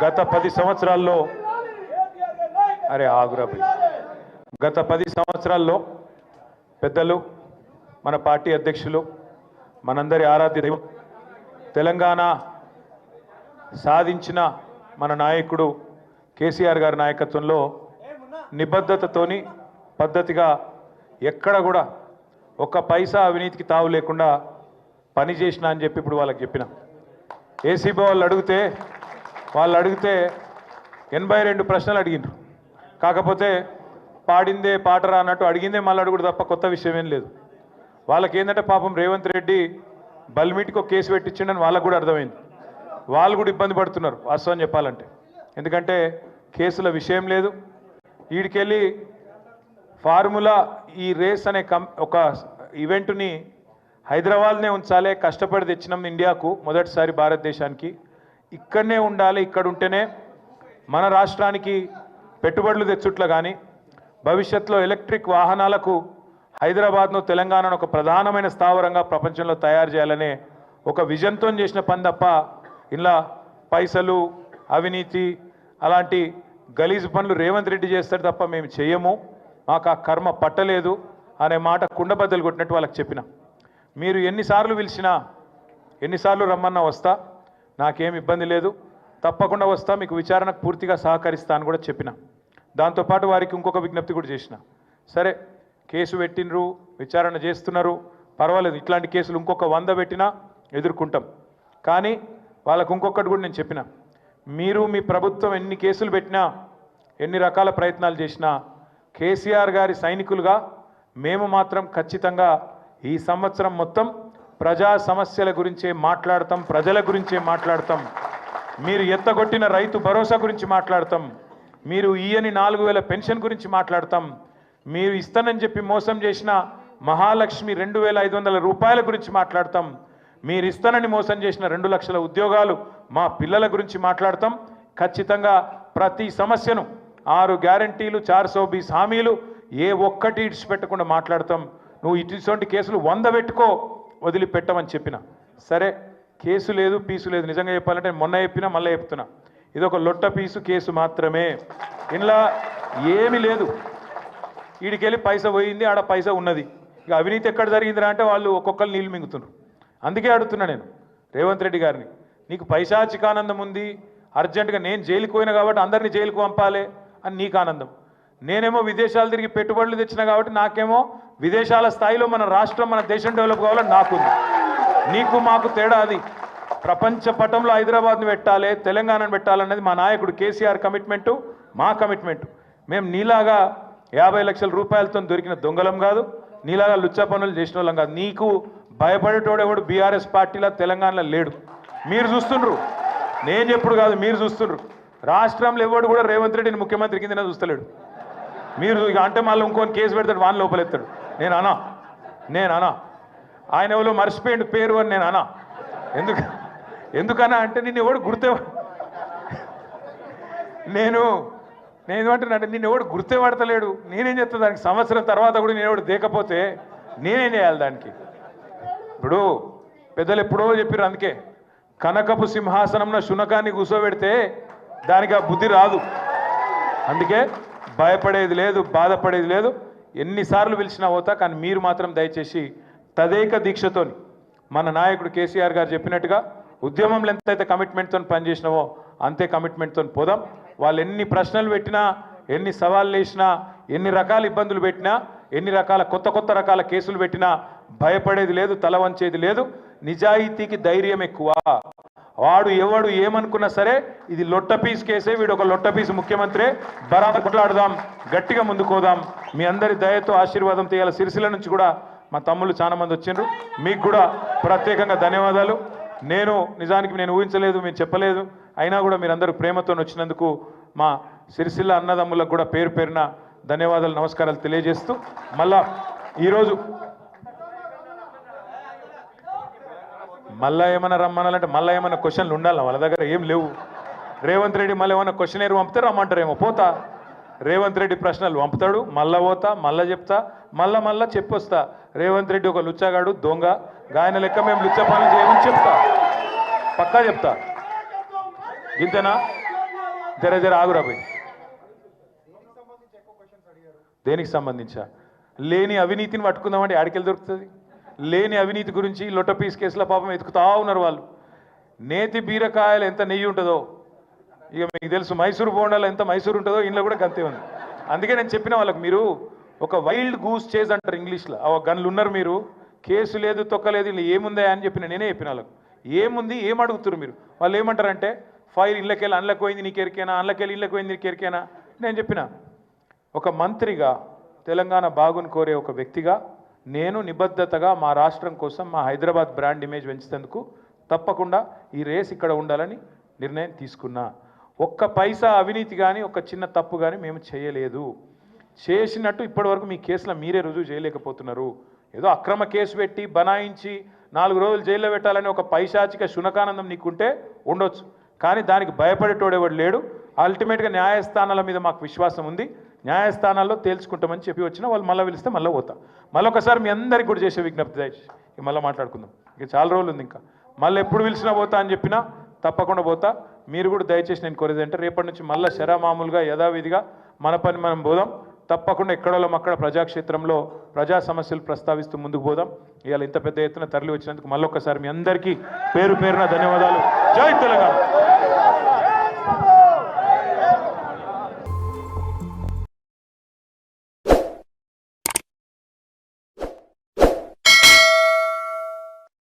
గత 10 సంవత్సరాల్లో అరే ఆగురా గత 10 సంవత్సరాల్లో పెద్దలు మన పార్టీ అధ్యక్షులు మనందరి ఆరాధ్య దైవం తెలంగాణ సాధించిన మన నాయకుడు కేసీఆర్ గారి నాయకత్వంలో నిబద్ధతతోని పద్ధతిగా ఎక్కడ కూడా ఒక్క పైసా అవినీతికి తావు లేకుండా పని చేసినా అని చెప్పి ఇప్పుడు వాళ్ళకి చెప్పిన ఏసీబీ వాళ్ళు అడిగితే 82 ప్రశ్నలు అడిగినారు. కాకపోతే పాడిందే పాటరా అన్నట్టు అడిగిందే మళ్ళీ అడుగుడు తప్ప కొత్త విషయం ఏం లేదు. వాళ్ళకి ఏంటంటే పాపం రేవంత్ రెడ్డి బల్మీటికి ఒక కేసు పెట్టించిండని వాళ్ళకు కూడా అర్థమైంది. వాళ్ళు కూడా ఇబ్బంది పడుతున్నారు వాస్తవం చెప్పాలంటే. ఎందుకంటే కేసుల విషయం లేదు. వీడికెళ్ళి ఫార్ములా ఈ రేస్ అనే ఒక ఈవెంట్ని హైదరాబాద్నే ఉంచాలి, కష్టపడి తెచ్చినాం ఇండియాకు మొదటిసారి భారతదేశానికి, ఇక్కడనే ఉండాలి, ఇక్కడ ఉంటేనే మన రాష్ట్రానికి పెట్టుబడులు తెచ్చుట్ల కానీ భవిష్యత్తులో ఎలక్ట్రిక్ వాహనాలకు హైదరాబాద్ను తెలంగాణను ఒక ప్రధానమైన స్థావరంగా ప్రపంచంలో తయారు చేయాలనే ఒక విజన్తో చేసిన పని తప్ప ఇలా పైసలు అవినీతి అలాంటి గలీజు పనులు రేవంత్ రెడ్డి చేస్తాడు తప్ప మేము చేయము, మాకు ఆ కర్మ పట్టలేదు అనే మాట కుండబద్దలు కొట్టినట్టు వాళ్ళకి చెప్పిన. మీరు ఎన్నిసార్లు పిలిచినా ఎన్నిసార్లు రమ్మన్నా వస్తా, నాకేం ఇబ్బంది లేదు, తప్పకుండా వస్తా, మీకు విచారణకు పూర్తిగా సహకరిస్తా అని కూడా చెప్పిన. దాంతోపాటు వారికి ఇంకొక విజ్ఞప్తి కూడా చేసిన. సరే కేసు పెట్టినరు, విచారణ చేస్తున్నారు, పర్వాలేదు, ఇట్లాంటి కేసులు ఇంకొక 100 పెట్టినా ఎదుర్కొంటాం. కానీ వాళ్ళకు ఇంకొకటి కూడా నేను చెప్పిన, మీరు మీ ప్రభుత్వం ఎన్ని కేసులు పెట్టినా ఎన్ని రకాల ప్రయత్నాలు చేసినా కేసీఆర్ గారి సైనికులుగా మేము మాత్రం ఖచ్చితంగా ఈ సంవత్సరం మొత్తం ప్రజా సమస్యల గురించే మాట్లాడతాం, ప్రజల గురించే మాట్లాడతాం, మీరు ఎత్తగొట్టిన రైతు భరోసా గురించి మాట్లాడతాం, మీరు ఈయని 4000 పెన్షన్ గురించి మాట్లాడతాం, మీరు ఇస్తానని చెప్పి మోసం చేసిన మహాలక్ష్మి 2500 రూపాయల గురించి మాట్లాడతాం, మీరు ఇస్తానని మోసం చేసిన 2 లక్షల ఉద్యోగాలు మా పిల్లల గురించి మాట్లాడతాం. ఖచ్చితంగా ప్రతి సమస్యను 6 గ్యారంటీలు 420 హామీలు ఏ ఒక్కటి ఇడిచిపెట్టకుండా మాట్లాడతాం. నువ్వు ఇటువంటి కేసులు 100 పెట్టుకో, వదిలిపెట్టమని చెప్పిన. సరే కేసు లేదు పీసు లేదు, నిజంగా చెప్పాలంటే మొన్న చెప్పినా మళ్ళీ చెప్తున్నా, ఇది ఒక లొట్ట పీసు కేసు మాత్రమే, ఇందులో ఏమీ లేదు. వీడికెళ్ళి పైసా పోయింది, ఆడ పైసా ఉన్నది, ఇక అవినీతి ఎక్కడ జరిగిందిరా అంటే వాళ్ళు ఒక్కొక్కరు నీళ్ళు మింగుతున్నారు. అందుకే అడుగుతున్నా నేను రేవంత్ రెడ్డి గారిని, నీకు పైశాచికానందం ఉంది, అర్జెంటుగా నేను జైలుకు పోయినా కాబట్టి అందరినీ జైలుకు పంపాలి అని నీకు ఆనందం, నేనేమో విదేశాలు తిరిగి పెట్టుబడులు తెచ్చినా కాబట్టి నాకేమో విదేశాల స్థాయిలో మన రాష్ట్రం మన దేశం డెవలప్ కావాలని నాకుంది. నీకు మాకు తేడా అది. ప్రపంచ పటంలో హైదరాబాద్ని పెట్టాలి, తెలంగాణను పెట్టాలన్నది మా నాయకుడు కేసీఆర్ కమిట్మెంటు, మా కమిట్మెంటు. మేము నీలాగా 50 లక్షల రూపాయలతో దొరికిన దొంగలం కాదు, నీలాగా లుచ్చా పనులు చేసిన వాళ్ళం కాదు. నీకు భయపడేటోడు ఎవడు బీఆర్ఎస్ పార్టీలో తెలంగాణలో లేడు. మీరు చూస్తుండ్రు, నేను చెప్పుడు కాదు, మీరు చూస్తుండ్రు. రాష్ట్రంలో ఎవడు కూడా రేవంత్ రెడ్డిని ముఖ్యమంత్రి కింద చూస్తలేడు. మీరు ఇక అంటే మళ్ళీ ఇంకొని కేసు పెడతాడు, వాని లోపలెత్తాడు. నేను అనా ఆయన ఎవరో మర్చిపోయిండు పేరు అని నేను అనా. ఎందుకన్నా అంటే నిన్ను ఎవడు నేను ఏమంటున్నా, నిన్ను ఎవడు గుర్తే పడతలేడు, నేనేం చేస్తా దానికి? సంవత్సరం తర్వాత కూడా నేను ఎవడు దేకపోతే నేనేం చేయాలి దానికి? ఇప్పుడు పెద్దలు ఎప్పుడో చెప్పారు, అందుకే కనకపు సింహాసనంలో శునకాన్ని కూర్చోబెడితే దానికి ఆ బుద్ధి రాదు. అందుకే భయపడేది లేదు, బాధపడేది లేదు, ఎన్నిసార్లు పిలిచినా పోతా. కానీ మీరు మాత్రం దయచేసి తదేక దీక్షతోని మన నాయకుడు కేసీఆర్ గారు చెప్పినట్టుగా ఉద్యమంలో ఎంతైతే కమిట్మెంట్తో పనిచేసినావో అంతే కమిట్మెంట్తో పోదాం. వాళ్ళు ఎన్ని ప్రశ్నలు పెట్టినా, ఎన్ని సవాళ్ళు వేసినా, ఎన్ని రకాల ఇబ్బందులు పెట్టినా, ఎన్ని రకాల కొత్త రకాల కేసులు పెట్టినా భయపడేది లేదు, తల వంచేది లేదు. నిజాయితీకి ధైర్యం ఎక్కువ. వాడు ఎవడు ఏమనుకున్నా సరే ఇది లొట్ట పీస్ కేసే, వీడు ఒక లొట్ట పీసు ముఖ్యమంత్రి, బరాబర్ కొట్లాడదాం, గట్టిగా ముందుకోదాం. మీ అందరి దయతో ఆశీర్వాదం తీయాలి. సిరిసిల్ల నుంచి కూడా మా తమ్ముళ్ళు చాలా మంది వచ్చిండ్రు, మీకు కూడా ప్రత్యేకంగా ధన్యవాదాలు. నిజానికి నేను ఊహించలేదు, మేము చెప్పలేదు, అయినా కూడా మీరందరూ ప్రేమతో వచ్చినందుకు మా సిరిసిల్ల అన్నదమ్ములకు కూడా పేరు పేరున ధన్యవాదాలు, నమస్కారాలు తెలియజేస్తూ మళ్ళా ఈరోజు మళ్ళీ ఏమైనా రమ్మనాలంటే మళ్ళీ ఏమైనా క్వశ్చన్లు ఉండాలి, వాళ్ళ దగ్గర ఏం లేవు. రేవంత్ రెడ్డి మళ్ళీ ఏమైనా క్వశ్చన్ పంపితే రమ్మంటారేమో, పోతా. రేవంత్ రెడ్డి ప్రశ్నలు పంపుతాడు, మళ్ళా పోతా, మళ్ళీ చెప్తా, మళ్ళా చెప్పొస్తా. రేవంత్ రెడ్డి ఒక లుచ్చగాడు, దొంగ, గాయన లెక్క మేము లుచ్చ పనులు చేయమని చెప్తా, పక్కా చెప్తా. ఇంతేనా? జర ఆగురా పోయి. దేనికి సంబంధించా? లేని అవినీతిని పట్టుకుందామంటే ఆడికెళ్ళి దొరుకుతుంది? లేని అవినీతి గురించి లొట్టపీస్ కేసుల పాపం ఎతుకుతా ఉన్నారు వాళ్ళు. నేతి బీరకాయలు ఎంత నెయ్యి ఉంటుందో ఇక మీకు తెలుసు, మైసూరు బోండాలు ఎంత మైసూరు ఉంటుందో ఇంట్లో కూడా గంతే ఉంది. అందుకే నేను చెప్పిన వాళ్ళకి, మీరు ఒక వైల్డ్ గూస్ చేజ్ అంటారు ఇంగ్లీష్లో, గన్లు ఉన్నారు మీరు, కేసు లేదు తొక్కలేదు ఇలా ఏముందా అని నేనే చెప్పిన వాళ్ళకు. ఏముంది, ఏం అడుగుతున్నారు మీరు? వాళ్ళు ఏమంటారంటే ఫైల్ ఇళ్ళకెళ్ళి అందులోకి పోయింది నీకు ఎరికేనా, అందులోకెళ్ళి ఇళ్ళకి పోయింది నీకు ఎరికేనా. నేను చెప్పిన, ఒక మంత్రిగా, తెలంగాణ బాగుని కోరే ఒక వ్యక్తిగా నేను నిబద్ధతగా మా రాష్ట్రం కోసం, మా హైదరాబాద్ బ్రాండ్ ఇమేజ్ పెంచేందుకు తప్పకుండా ఈ రేస్ ఇక్కడ ఉండాలని నిర్ణయం తీసుకున్నా. ఒక్క పైసా అవినీతి కానీ ఒక చిన్న తప్పు కానీ మేము చేయలేదు. చేసినట్టు ఇప్పటివరకు మీ కేసులో మీరే రుజువు చేయలేకపోతున్నారు. ఏదో అక్రమ కేసు పెట్టి బనాయించి 4 రోజులు జైల్లో పెట్టాలని ఒక పైశాచిక శునకానందం నీకుంటే ఉండొచ్చు, కానీ దానికి భయపడేటోడెవడు లేడు. అల్టిమేట్గా న్యాయస్థానాల మీద మాకు విశ్వాసం ఉంది. న్యాయస్థానాల్లో తేల్చుకుంటామని చెప్పి వచ్చిన వాళ్ళు మళ్ళీ పిలిస్తే మళ్ళీ పోతా. మళ్ళీ ఒకసారి మీ అందరికీ కూడా చేసే విజ్ఞప్తి దయచేసి మళ్ళీ మాట్లాడుకుందాం. ఇక చాలా రోజులు ఉంది, ఇంకా మళ్ళీ ఎప్పుడు పిలిచినా పోతా అని చెప్పినా తప్పకుండా పోతా. మీరు కూడా దయచేసి నేను కోరేది అంటే రేపటి నుంచి మళ్ళీ మామూలుగా యథావిధిగా మన పని మనం పోదాం. తప్పకుండా ఎక్కడోళ్ళం అక్కడ ప్రజాక్షేత్రంలో ప్రజా సమస్యలు ప్రస్తావిస్తూ ముందుకు పోదాం. ఇవాళ ఇంత పెద్ద ఎత్తున తరలి వచ్చినందుకు మళ్ళొక్కసారి మీ అందరికీ పేరు పేరున ధన్యవాదాలు. జై తెలంగాణ.